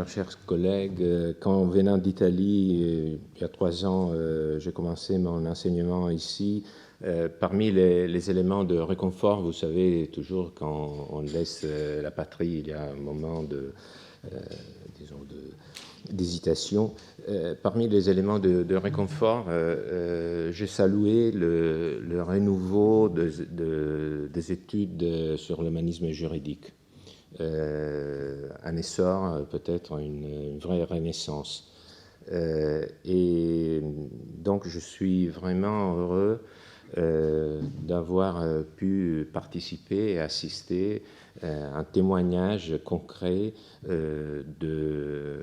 chers collègues, quand venant d'Italie, il y a 3 ans, j'ai commencé mon enseignement ici. Parmi les éléments de réconfort, vous savez, toujours quand on laisse la patrie, il y a un moment disons, d'hésitation. Parmi les éléments de réconfort, j'ai salué le renouveau des études sur l'humanisme juridique. Un essor, peut-être une vraie renaissance. Et donc je suis vraiment heureux d'avoir pu participer et assister à un témoignage concret de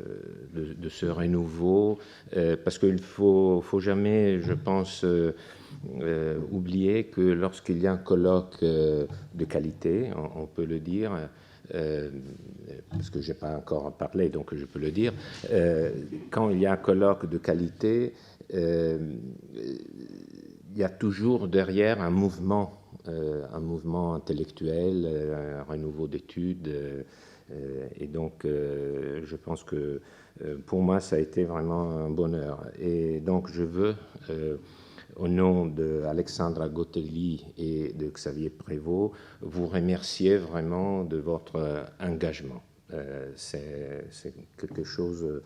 ce renouveau, parce qu'il ne faut jamais, je pense, oublier que lorsqu'il y a un colloque de qualité, on peut le dire, parce que je n'ai pas encore parlé, donc je peux le dire, quand il y a un colloque de qualité, il y a toujours derrière un mouvement intellectuel, un renouveau d'études, et donc je pense que pour moi ça a été vraiment un bonheur. Et donc je veux, au nom d'Alexandra Gotelli et de Xavier Prévost, vous remercier vraiment de votre engagement. C'est quelque chose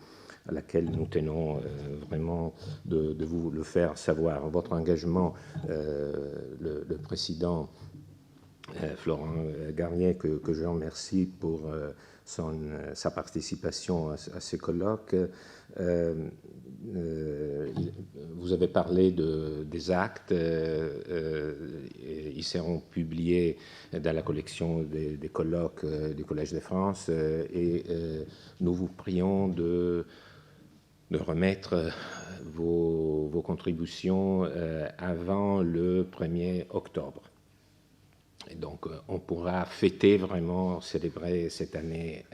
à laquelle nous tenons vraiment de vous le faire savoir. Votre engagement, le président Florent Garnier, que je remercie pour sa participation à ces colloques. Vous avez parlé des actes, ils seront publiés dans la collection des colloques du Collège de France, et nous vous prions de remettre vos contributions avant le 1er octobre. Et donc, on pourra fêter vraiment, célébrer cette année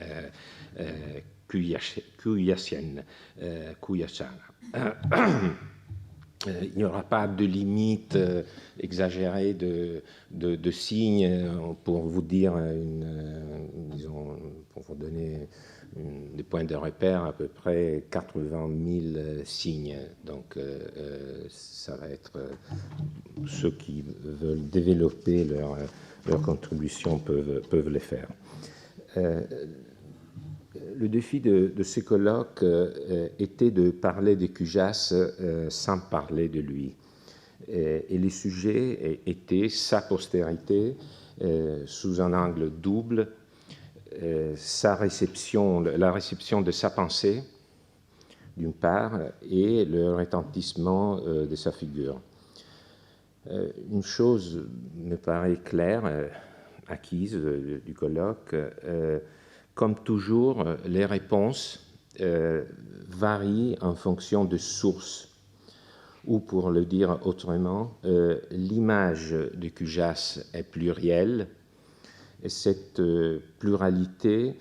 Cuyasienne. Il n'y aura pas de limite exagérée de signes pour vous dire, disons, pour vous donner des points de repère, à peu près 80 000 signes. Donc, ça va être ceux qui veulent développer leur contribution peuvent les faire. Le défi de ces colloques était de parler de Cujas sans parler de lui. Et les sujets étaient sa postérité sous un angle double, la réception de sa pensée, d'une part, et le retentissement de sa figure. Une chose me paraît claire, acquise du colloque, comme toujours, les réponses varient en fonction de sources, ou pour le dire autrement, l'image de Cujas est plurielle, et cette pluralité,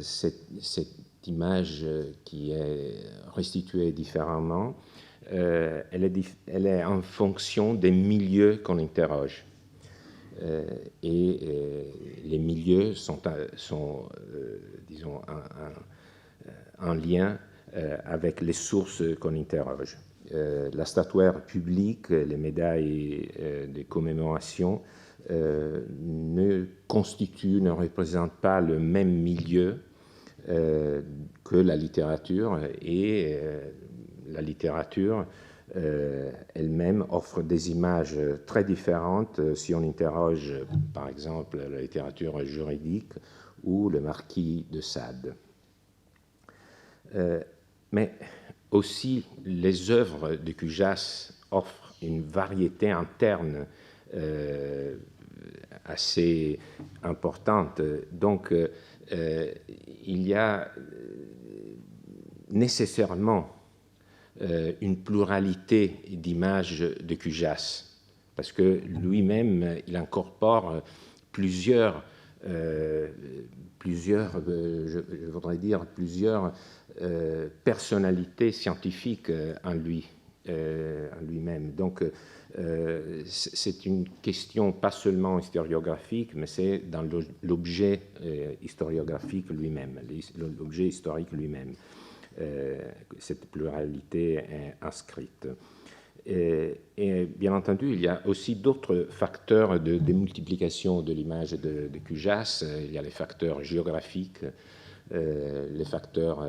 cette image qui est restituée différemment, elle est en fonction des milieux qu'on interroge. Et les milieux sont disons, en lien avec les sources qu'on interroge. La statuaire publique, les médailles de commémoration ne représentent pas le même milieu que la littérature, et la littérature elle-même offre des images très différentes si on interroge par exemple la littérature juridique ou le Marquis de Sade. Mais aussi les œuvres de Cujas offrent une variété interne assez importante. Donc il y a nécessairement une pluralité d'images de Cujas, parce que lui-même, il incorpore plusieurs je voudrais dire, plusieurs personnalités scientifiques en lui-même. Donc, c'est une question pas seulement historiographique, mais c'est dans l'objet historiographique lui-même, l'objet historique lui-même. Cette pluralité est inscrite. Et bien entendu, il y a aussi d'autres facteurs de démultiplication de l'image de Cujas. Il y a les facteurs géographiques, les facteurs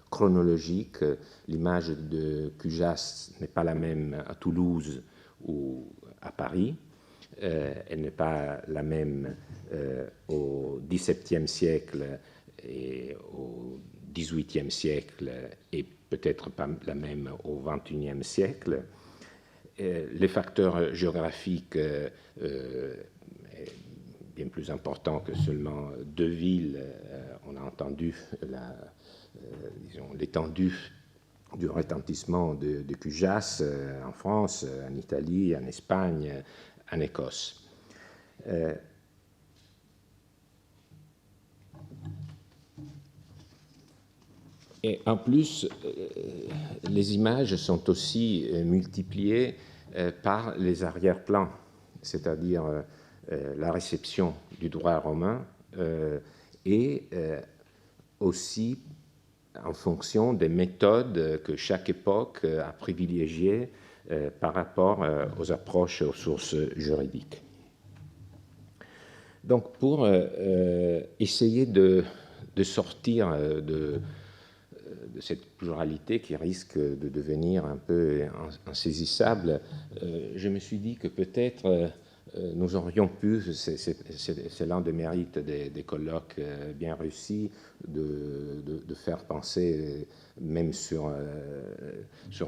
chronologiques. L'image de Cujas n'est pas la même à Toulouse ou à Paris. Elle n'est pas la même au XVIIe siècle et au XVIIIe siècle, et peut-être pas la même au XXIe siècle. Les facteurs géographiques bien plus importants que seulement deux villes. On a entendu l'étendue du retentissement de Cujas en France, en Italie, en Espagne, en Écosse. Et en plus, les images sont aussi multipliées par les arrière-plans, c'est-à-dire la réception du droit romain et aussi en fonction des méthodes que chaque époque a privilégiées par rapport aux approches, aux sources juridiques. Donc, pour essayer de sortir de cette pluralité qui risque de devenir un peu insaisissable, je me suis dit que peut-être nous aurions pu, c'est l'un des mérites des colloques bien réussis, de faire penser, même sur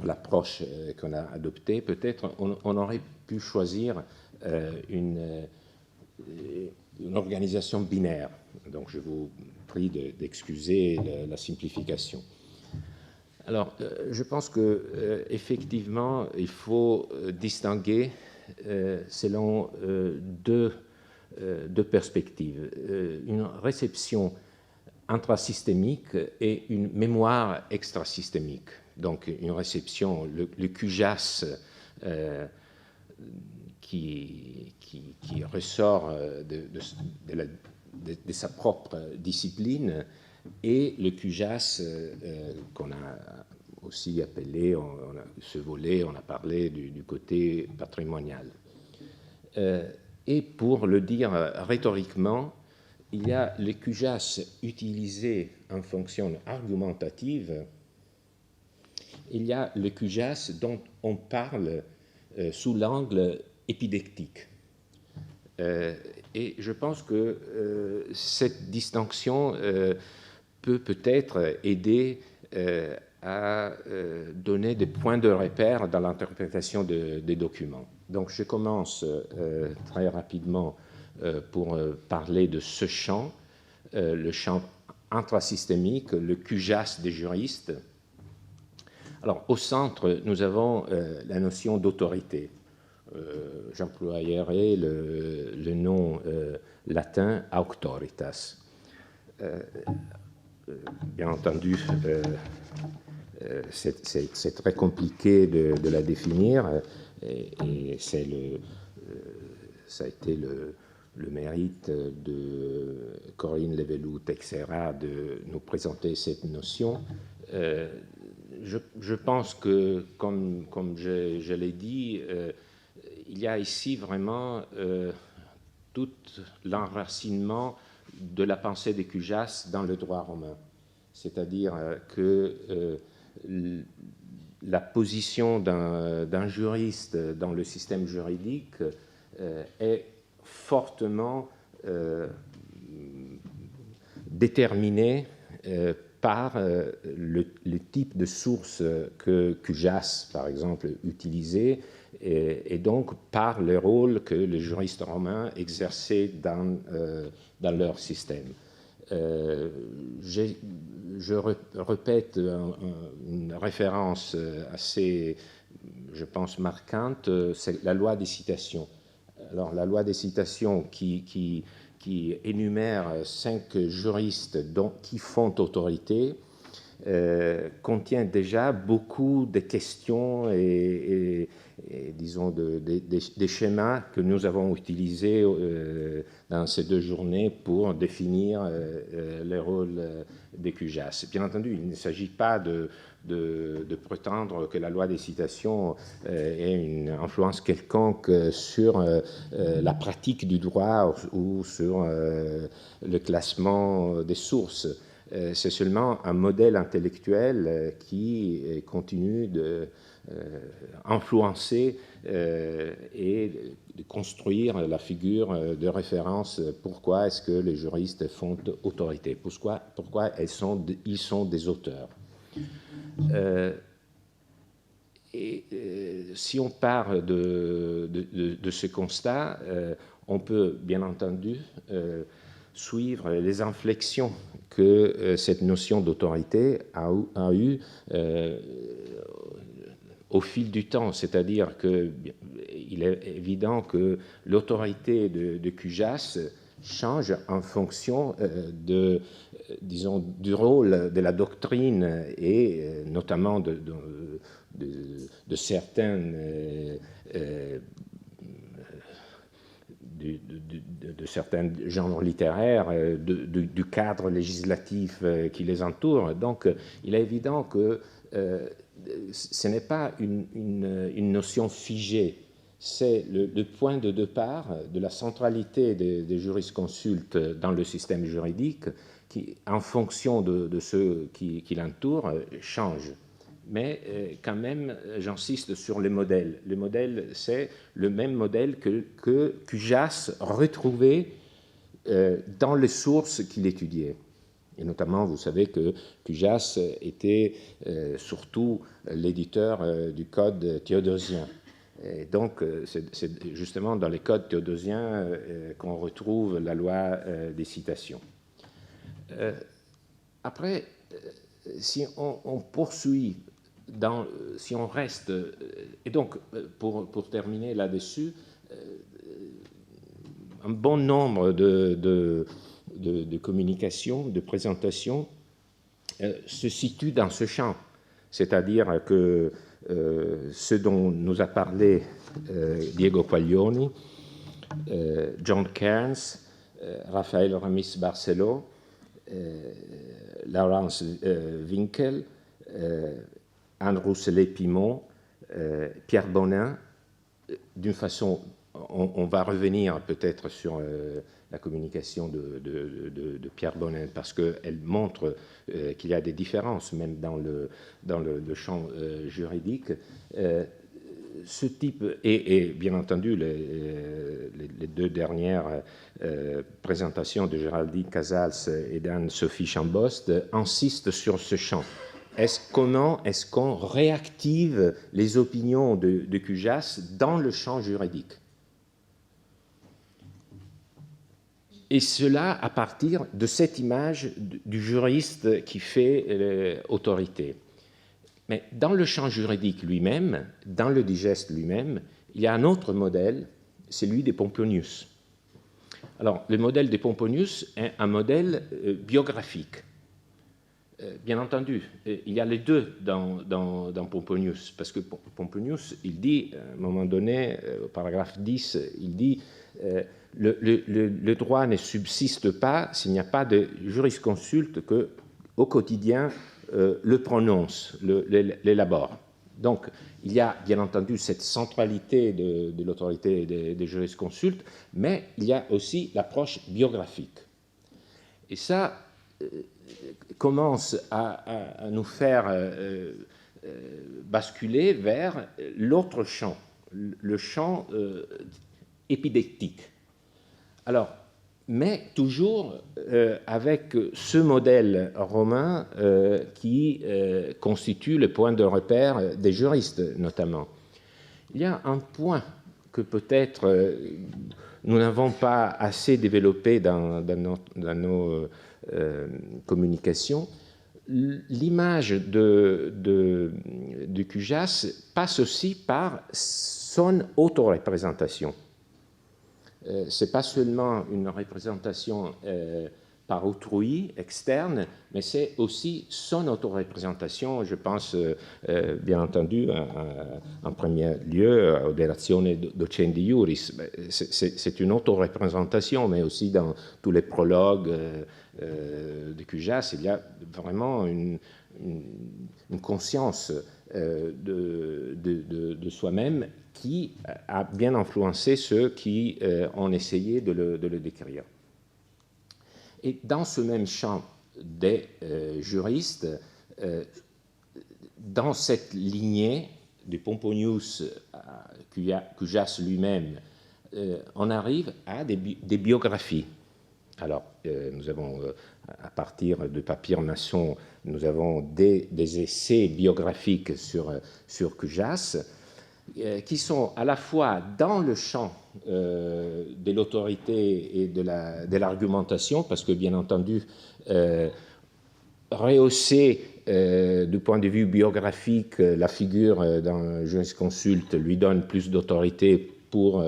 l'approche qu'on a adoptée, peut-être on aurait pu choisir une organisation binaire. Donc je vous prie d'excuser la simplification. Alors, je pense que effectivement, il faut distinguer selon deux perspectives, une réception intrasystémique et une mémoire extrasystémique. Donc, une réception, le Cujas qui ressort de sa propre discipline, et le Cujas qu'on a aussi appelé, ce volet, on a parlé du côté patrimonial. Et pour le dire rhétoriquement, il y a le Cujas utilisé en fonction argumentative, il y a le Cujas dont on parle sous l'angle épidectique. Et je pense que cette distinction peut peut-être aider à donner des points de repère dans l'interprétation des documents. Donc je commence très rapidement pour parler de ce champ, le champ intrasystémique, le Cujas des juristes. Alors au centre, nous avons la notion d'autorité. J'employerai le nom latin auctoritas. Bien entendu, c'est très compliqué de la définir, et ça a été le mérite de Corinne Leveloux-Texera de nous présenter cette notion. Je pense que, comme je l'ai dit, il y a ici vraiment tout l'enracinement de la pensée des Cujas dans le droit romain. C'est-à-dire que la position d'un juriste dans le système juridique est fortement déterminée par le type de source que Cujas, par exemple, utilisait, et donc par le rôle que les juristes romains exerçaient dans leur système. Je répète une référence assez, je pense, marquante, c'est la loi des citations. Alors, la loi des citations qui énumère 5 juristes qui font autorité, contient déjà beaucoup de questions et disons, des schémas que nous avons utilisés dans ces 2 journées pour définir les rôles des QJAS. Bien entendu, il ne s'agit pas de prétendre que la loi des citations ait une influence quelconque sur la pratique du droit ou sur le classement des sources. C'est seulement un modèle intellectuel qui continue de influencer et de construire la figure de référence. Pourquoi est-ce que les juristes font autorité? Pourquoi ils sont des auteurs? Si on part de ce constat, on peut bien entendu suivre les inflexions que cette notion d'autorité a eu au fil du temps, c'est-à-dire qu'il est évident que l'autorité de QJAS change en fonction disons, du rôle de la doctrine et notamment de certaines de certains genres littéraires, du cadre législatif qui les entoure. Donc, il est évident que ce n'est pas une notion figée, c'est le point de départ de la centralité des jurisconsultes dans le système juridique qui, en fonction de ceux qui l'entourent, change. Mais quand même, j'insiste sur le modèle. Le modèle, c'est le même modèle que QJAS retrouvait dans les sources qu'il étudiait. Et notamment, vous savez que QJAS était surtout l'éditeur du code théodosien. Et donc, c'est justement dans les codes théodosiens qu'on retrouve la loi des citations. Après, si on poursuit, si on reste... Et donc, pour terminer là-dessus, un bon nombre de communication, de présentation se situe dans ce champ. C'est-à-dire que ce dont nous a parlé Diego Quaglioni, John Cairns, Raphaël Ramis Barcelo, Laurence Winkel, Anne Rousselet-Pimon, Pierre Bonin, d'une façon... On va revenir peut-être sur la communication de Pierre Bonin parce qu'elle montre qu'il y a des différences même dans le champ juridique. Ce type, et bien entendu les 2 dernières présentations de Géraldine Casals et d'Anne-Sophie Chambost insistent sur ce champ. Comment est-ce qu'on réactive les opinions de QJAS dans le champ juridique? Et cela à partir de cette image du juriste qui fait autorité. Mais dans le champ juridique lui-même, dans le digeste lui-même, il y a un autre modèle, celui de Pomponius. Alors, le modèle de Pomponius est un modèle biographique. Bien entendu, il y a les deux dans Pomponius, parce que Pomponius, il dit, à un moment donné, au paragraphe 10, il dit le droit ne subsiste pas s'il n'y a pas de jurisconsulte que, au quotidien, le prononce, l'élabore. Donc, il y a bien entendu cette centralité de l'autorité des jurisconsultes, mais il y a aussi l'approche biographique. Et ça commence à nous faire basculer vers l'autre champ, le champ épidectique. Alors, mais toujours avec ce modèle romain qui constitue le point de repère des juristes, notamment. Il y a un point que peut-être nous n'avons pas assez développé dans nos communications. L'image de QJAS passe aussi par son auto-représentation. Ce n'est pas seulement une représentation par autrui, externe, mais c'est aussi son autoreprésentation. Je pense, bien entendu, en premier lieu, aux Relazioni Docendi Iuris. C'est une autoreprésentation, mais aussi dans tous les prologues de Cujas, il y a vraiment une conscience de soi-même qui a bien influencé ceux qui ont essayé de le décrire. Et dans ce même champ des juristes, dans cette lignée de Pomponius à Cujas lui-même, on arrive à des biographies. Alors, nous avons, à partir de Papyre-Nasson, nous avons des essais biographiques sur Cujas, qui sont à la fois dans le champ de l'autorité et de l'argumentation, parce que, bien entendu, rehausser du point de vue biographique la figure d'un jurisconsulte lui donne plus d'autorité pour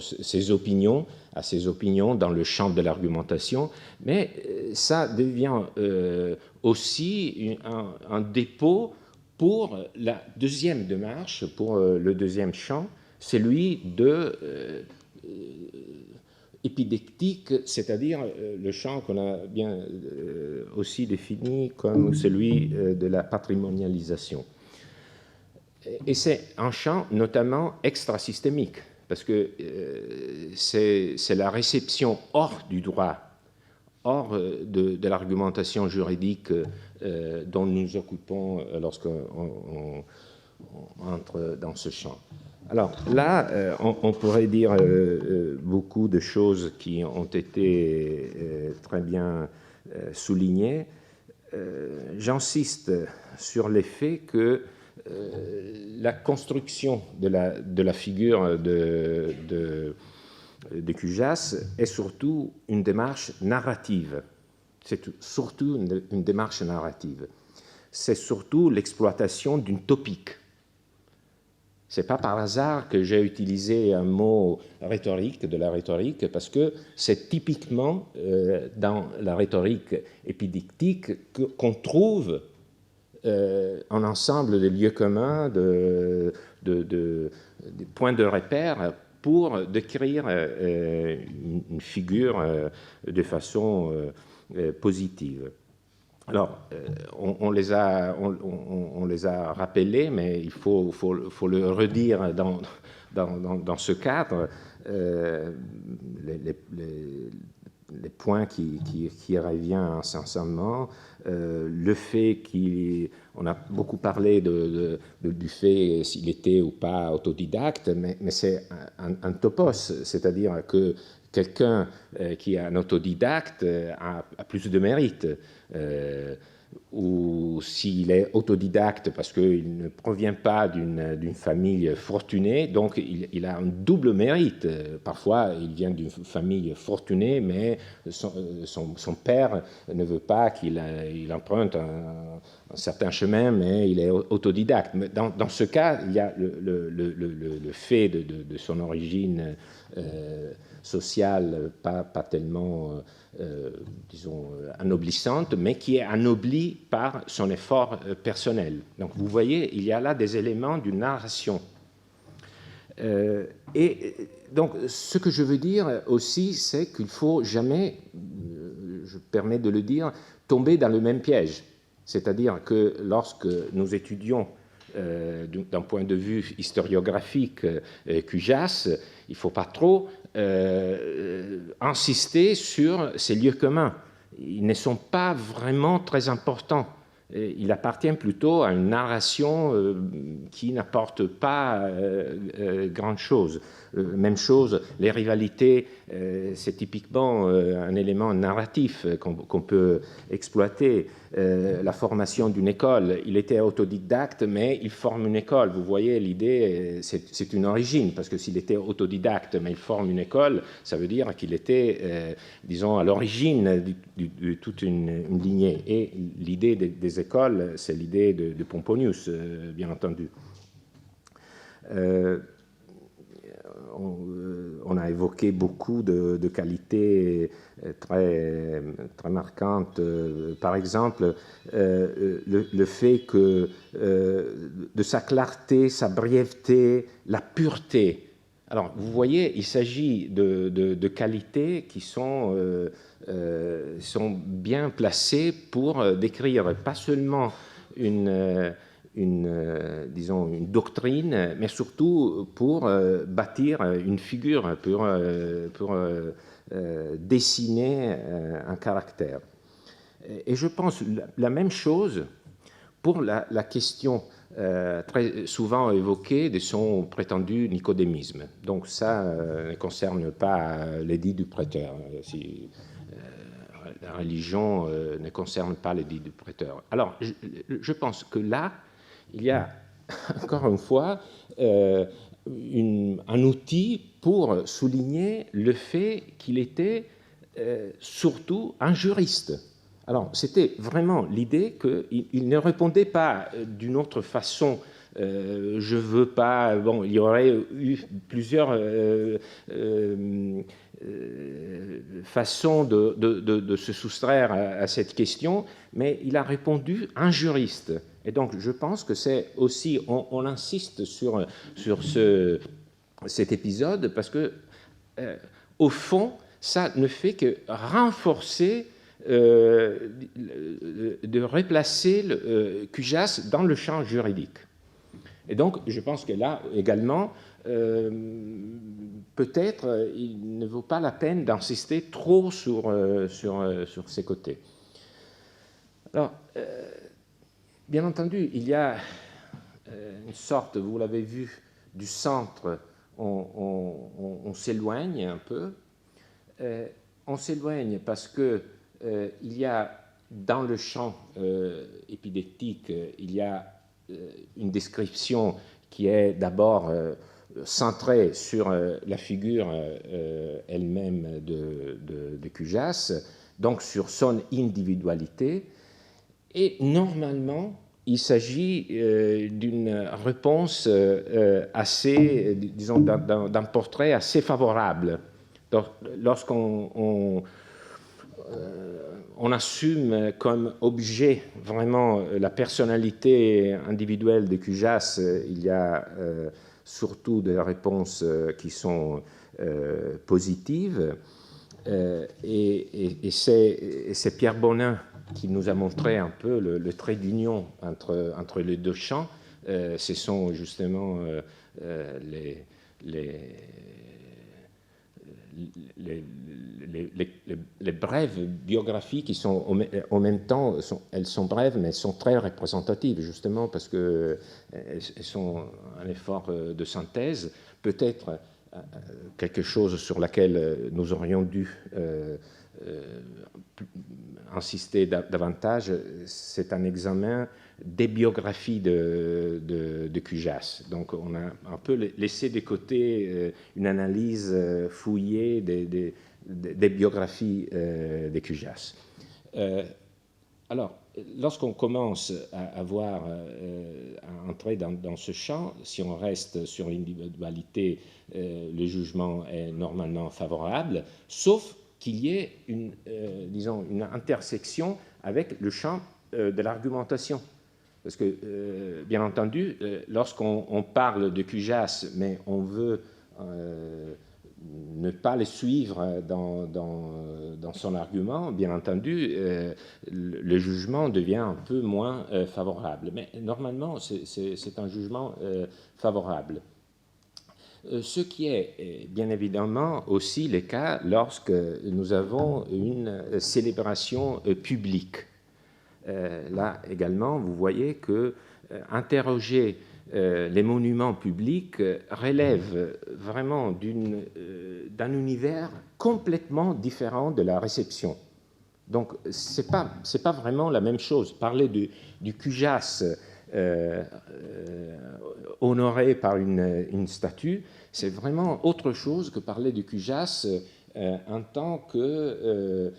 ses opinions, à ses opinions dans le champ de l'argumentation, mais ça devient aussi un dépôt pour la deuxième démarche, pour le deuxième champ, celui de épidectique, c'est-à-dire le champ qu'on a bien aussi défini comme celui de la patrimonialisation. Et c'est un champ notamment extrasystémique, parce que c'est la réception hors du droit, hors de l'argumentation juridique dont nous nous occupons lorsqu'on entre dans ce champ. Alors là, on pourrait dire beaucoup de choses qui ont été très bien soulignées. J'insiste sur l'effet que la construction de la figure de Cujas est surtout une démarche narrative. C'est surtout une démarche narrative. C'est surtout l'exploitation d'une topique. Ce n'est pas par hasard que j'ai utilisé un mot rhétorique, de la rhétorique, parce que c'est typiquement dans la rhétorique épidictique qu'on trouve un ensemble de lieux communs, de points de repère pour décrire une figure de façon positive. Alors, on les a rappelés, mais il faut le redire dans ce cadre. Les points qui reviennent incessamment, le fait qu'on a beaucoup parlé du fait s'il était ou pas autodidacte, mais c'est un topos, c'est-à-dire que quelqu'un qui est un autodidacte a plus de mérite. Ou s'il est autodidacte parce qu'il ne provient pas d'une famille fortunée, donc il a un double mérite. Parfois, il vient d'une famille fortunée, mais son père ne veut pas qu'il emprunte un certain chemin, mais il est autodidacte. Mais dans ce cas, il y a le fait de son origine sociale, pas tellement, disons, anoblissante, mais qui est anoblie par son effort personnel. Donc vous voyez, il y a là des éléments d'une narration. Et donc ce que je veux dire aussi, c'est qu'il ne faut jamais, je permets de le dire, tomber dans le même piège. C'est-à-dire que lorsque nous étudions d'un point de vue historiographique Cujas, il ne faut pas trop insister sur ces lieux communs. Ils ne sont pas vraiment très importants. Il appartient plutôt à une narration qui n'apporte pas grand-chose. Même chose, les rivalités, c'est typiquement un élément narratif qu'on peut exploiter. La formation d'une école, il était autodidacte, mais il forme une école. Vous voyez, l'idée, c'est une origine, parce que s'il était autodidacte, mais il forme une école, ça veut dire qu'il était, disons, à l'origine de toute une lignée. Et l'idée des écoles, c'est l'idée de Pomponius, bien entendu. On on a évoqué beaucoup de qualités très, très marquantes. Par exemple, le fait que de sa clarté, sa brièveté, la pureté. Alors, vous voyez, il s'agit de qualités qui sont bien placées pour décrire pas seulement disons, une doctrine, mais surtout pour bâtir une figure, pour dessiner un caractère. Et je pense la même chose pour la question très souvent évoquée de son prétendu nicodémisme. Donc ça ne concerne pas l'édit du prêteur. Si, la religion ne concerne pas l'édit du prêteur. Alors, je pense que là, il y a encore une fois un outil pour souligner le fait qu'il était surtout un juriste. Alors, c'était vraiment l'idée qu'il ne répondait pas d'une autre façon. Je veux pas. Bon, il y aurait eu plusieurs façons de se soustraire à cette question, mais il a répondu un juriste. Et donc, je pense que c'est aussi, on insiste sur cet épisode parce que, au fond, ça ne fait que renforcer, de replacer Cujas dans le champ juridique. Et donc, je pense que là également, peut-être, il ne vaut pas la peine d'insister trop sur ces côtés. Alors, bien entendu, il y a une sorte, vous l'avez vu, du centre, on s'éloigne un peu. On s'éloigne parce que il y a dans le champ épidéctique, il y a une description qui est d'abord centrée sur la figure elle-même de Cujas, donc sur son individualité, et normalement, il s'agit d'une réponse assez, disons, d'un portrait assez favorable. Lorsqu'on assume comme objet vraiment la personnalité individuelle de Cujas, il y a surtout des réponses qui sont positives. Et c'est Pierre Bonin qui nous a montré un peu le trait d'union entre les deux champs. Ce sont justement les brèves biographies qui sont en même temps, elles sont brèves, mais elles sont très représentatives, justement parce qu'elles sont un effort de synthèse, peut-être quelque chose sur laquelle nous aurions dû insister davantage, c'est un examen des biographies de Cujas. Donc on a un peu laissé de côté une analyse fouillée des biographies de Cujas. Alors, lorsqu'on commence à entrer dans ce champ, si on reste sur l'individualité, le jugement est normalement favorable, sauf qu'il y ait disons, une intersection avec le champ de l'argumentation. Parce que, bien entendu, lorsqu'on parle de Cujas, mais on veut ne pas le suivre dans son argument, bien entendu, le jugement devient un peu moins favorable. Mais normalement, c'est un jugement favorable. Ce qui est bien évidemment aussi le cas lorsque nous avons une célébration publique. Là également, vous voyez que interroger les monuments publics relève vraiment d'un univers complètement différent de la réception. Donc, c'est pas vraiment la même chose. Parler du Cujas honoré par une statue, c'est vraiment autre chose que parler du Cujas en tant que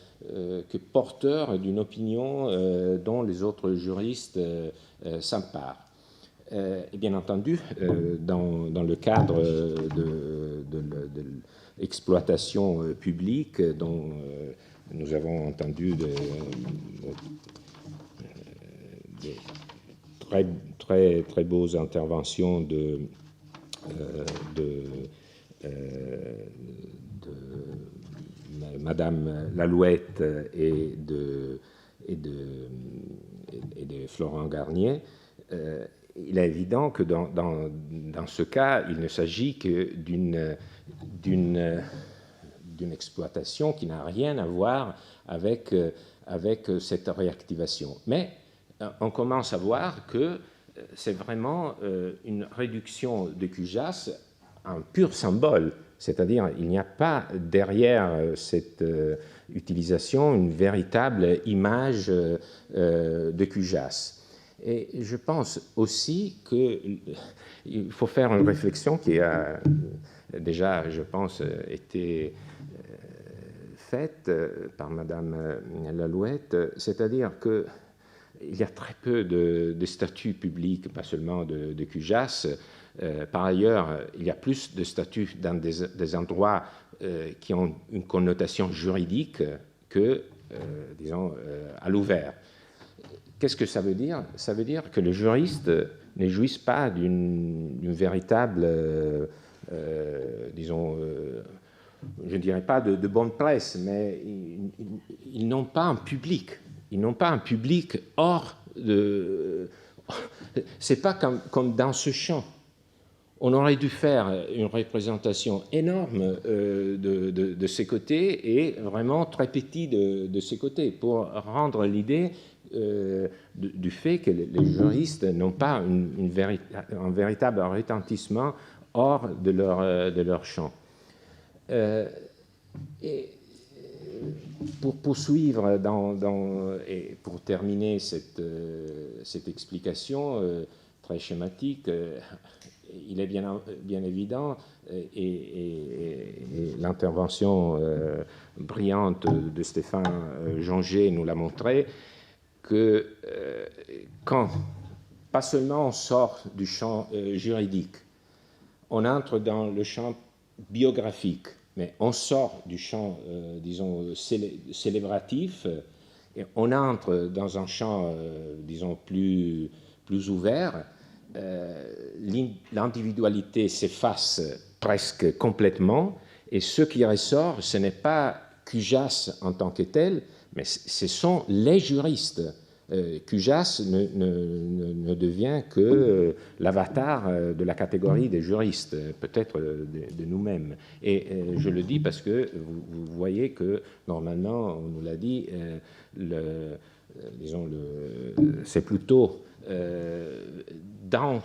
porteur d'une opinion dont les autres juristes s'emparent. Et bien entendu, dans le cadre exploitation publique dont nous avons entendu de très beaux interventions de Madame Lalouette et de Florent Garnier. Il est évident que dans ce cas, il ne s'agit que d'une exploitation qui n'a rien à voir avec cette réactivation. Mais on commence à voir que c'est vraiment une réduction de QGAS, un pur symbole, c'est-à-dire il n'y a pas derrière cette utilisation une véritable image de QGAS. Et je pense aussi qu'il faut faire une réflexion qui a déjà, je pense, été faite par Madame Lalouette, c'est-à-dire qu'il y a très peu de statuts publics, pas seulement de QGAS. Par ailleurs, il y a plus de statuts dans des endroits qui ont une connotation juridique que, disons, à l'ouvert. Qu'est-ce que ça veut dire? Ça veut dire que les juristes ne jouissent pas d'une véritable, disons, je ne dirais pas de bonne presse, mais ils n'ont pas un public. Ils n'ont pas un public hors de... C'est pas comme dans ce champ. On aurait dû faire une représentation énorme de ces côtés et vraiment très petit de ces côtés pour rendre l'idée du fait que les juristes n'ont pas un véritable retentissement hors de leur champ. Et pour poursuivre et pour terminer cette explication très schématique, il est bien évident, et l'intervention brillante de Stéphane Jonger nous l'a montré, que quand, pas seulement on sort du champ juridique, on entre dans le champ biographique, mais on sort du champ, disons, célébratif, et on entre dans un champ, disons, plus ouvert. L'individualité s'efface presque complètement, et ce qui ressort, ce n'est pas QGAS en tant que tel, mais ce sont les juristes. QGAS ne devient que l'avatar de la catégorie des juristes, peut-être de nous-mêmes. Et je le dis parce que vous voyez que, normalement, on nous l'a dit, c'est plutôt dans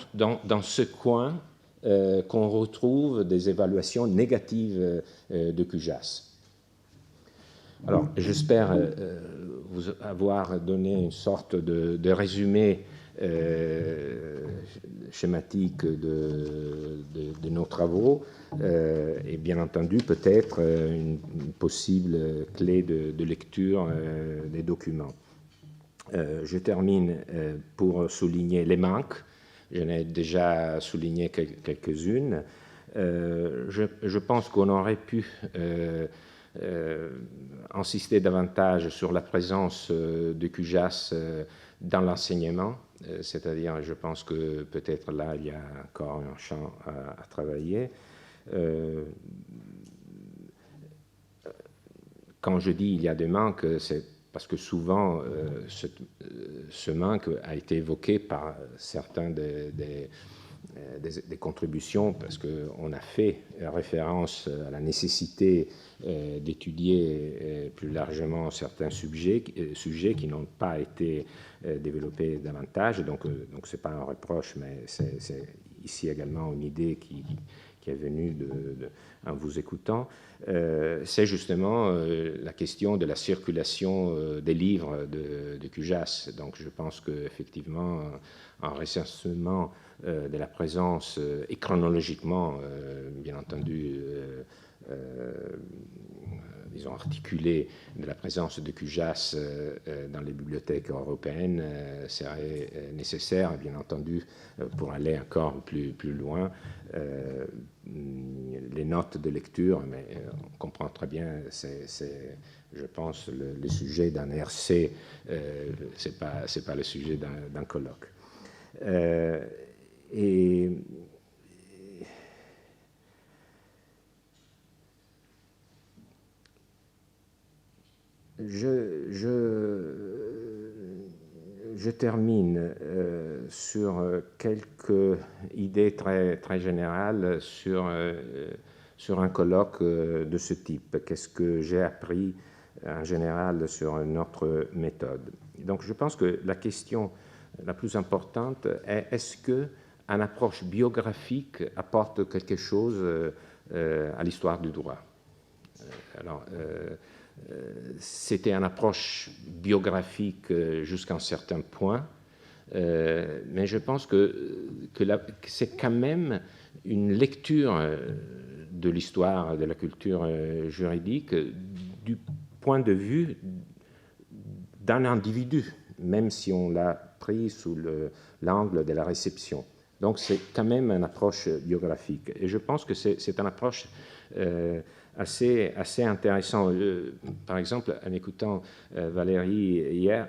ce coin qu'on retrouve des évaluations négatives de QGAS. Alors, j'espère vous avoir donné une sorte de résumé schématique de nos travaux et bien entendu peut-être une possible clé de lecture des documents. Je termine pour souligner les manques. J'en ai déjà souligné quelques-unes. Je pense qu'on aurait pu insister davantage sur la présence de QGAS dans l'enseignement, c'est-à-dire, je pense que peut-être là, il y a encore un champ à travailler. Quand je dis il y a des manques, c'est parce que souvent, ce manque a été évoqué par certains des contributions, parce qu'on a fait référence à la nécessité d'étudier plus largement certains sujets qui n'ont pas été développés davantage. Donc ce n'est pas un reproche, mais c'est ici également une idée qui est venue en vous écoutant. C'est justement la question de la circulation des livres de QGAS. Donc je pense qu'effectivement, un recensement de la présence, et chronologiquement, bien entendu, disons, articulé de la présence de QGIAS dans les bibliothèques européennes serait nécessaire, bien entendu, pour aller encore plus loin. Les notes de lecture, mais on comprend très bien, c'est je pense, le sujet d'un RC, ce n'est pas le sujet d'un colloque. Et je termine sur quelques idées très générales sur un colloque de ce type. Qu'est-ce que j'ai appris en général sur notre méthode? Donc je pense que la question la plus importante est: est-ce qu'une approche biographique apporte quelque chose à l'histoire du droit? Alors, c'était une approche biographique jusqu'à un certain point, mais je pense que c'est quand même une lecture de l'histoire de la culture juridique du point de vue d'un individu, même si on l'a pris sous l'angle de la réception. Donc c'est quand même une approche biographique. Et je pense que c'est une approche assez intéressante. Par exemple, en écoutant Valérie hier,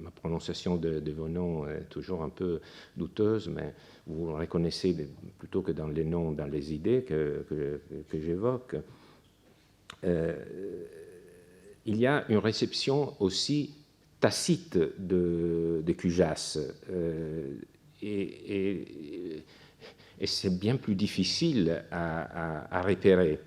ma prononciation de vos noms est toujours un peu douteuse, mais vous reconnaissez plutôt que dans les noms, dans les idées que j'évoque. Il y a une réception aussi tacite de QGIAS, et c'est bien plus difficile à repérer.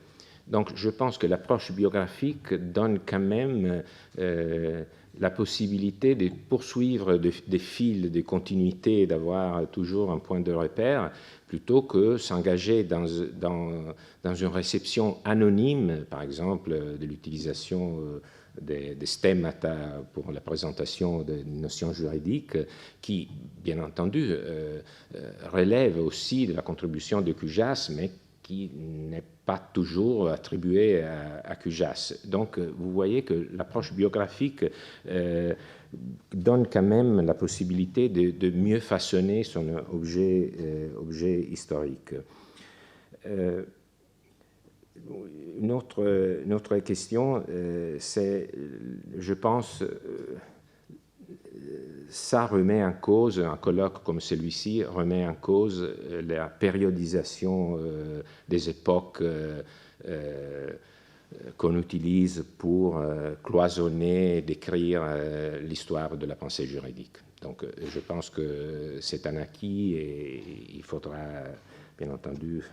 Donc je pense que l'approche biographique donne quand même la possibilité de poursuivre des fils de continuité, d'avoir toujours un point de repère, plutôt que s'engager dans une réception anonyme, par exemple de l'utilisation des stemmata pour la présentation des notions juridiques, qui, bien entendu, relève aussi de la contribution de QGIAS, mais qui n'est pas toujours attribuée à QGIAS. Donc, vous voyez que l'approche biographique donne quand même la possibilité de mieux façonner son objet historique. Une autre question, c'est, je pense, ça remet en cause, un colloque comme celui-ci remet en cause la périodisation des époques qu'on utilise pour cloisonner, décrire l'histoire de la pensée juridique. Donc je pense que c'est un acquis et il faudra, bien entendu,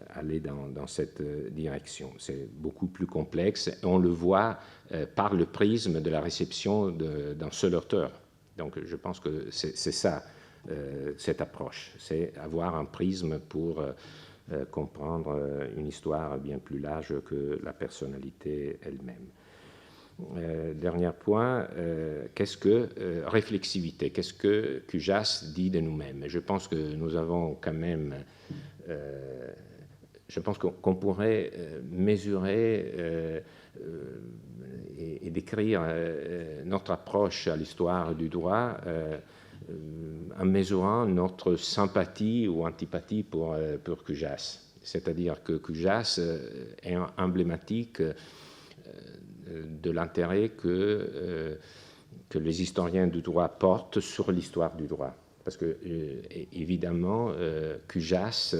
aller dans cette direction. C'est beaucoup plus complexe et on le voit par le prisme de la réception d'un seul auteur. Donc je pense que c'est ça, cette approche, c'est avoir un prisme pour comprendre une histoire bien plus large que la personnalité elle-même. Dernier point, qu'est-ce que réflexivité? Qu'est-ce que QGIAS dit de nous-mêmes? Je pense que nous avons quand même... je pense qu'on pourrait mesurer et décrire notre approche à l'histoire du droit en mesurant notre sympathie ou antipathie pour QGIAS. C'est-à-dire que QGIAS est emblématique de l'intérêt que les historiens du droit portent sur l'histoire du droit. Parce que, évidemment, QGIAS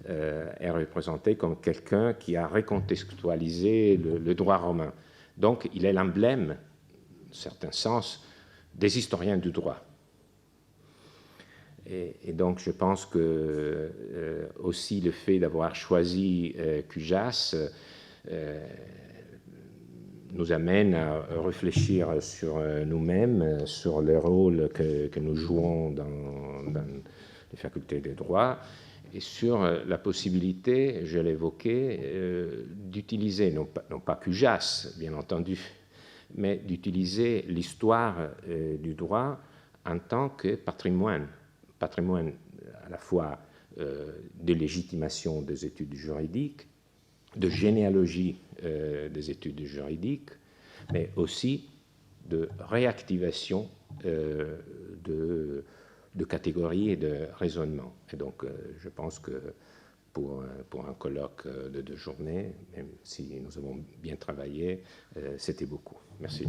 est représenté comme quelqu'un qui a recontextualisé le droit romain. Donc, il est l'emblème, dans un certain sens, des historiens du droit. Et donc, je pense que aussi le fait d'avoir choisi QGIAS nous amène à réfléchir sur nous-mêmes, sur le rôle que nous jouons dans les facultés de droit, et sur la possibilité, je l'évoquais, d'utiliser, non pas QGIAS, bien entendu, mais d'utiliser l'histoire du droit en tant que patrimoine à la fois de légitimation des études juridiques de généalogie des études juridiques, mais aussi de réactivation de catégories et de raisonnements. Et donc, je pense que pour un colloque de 2 journées, même si nous avons bien travaillé, c'était beaucoup. Merci.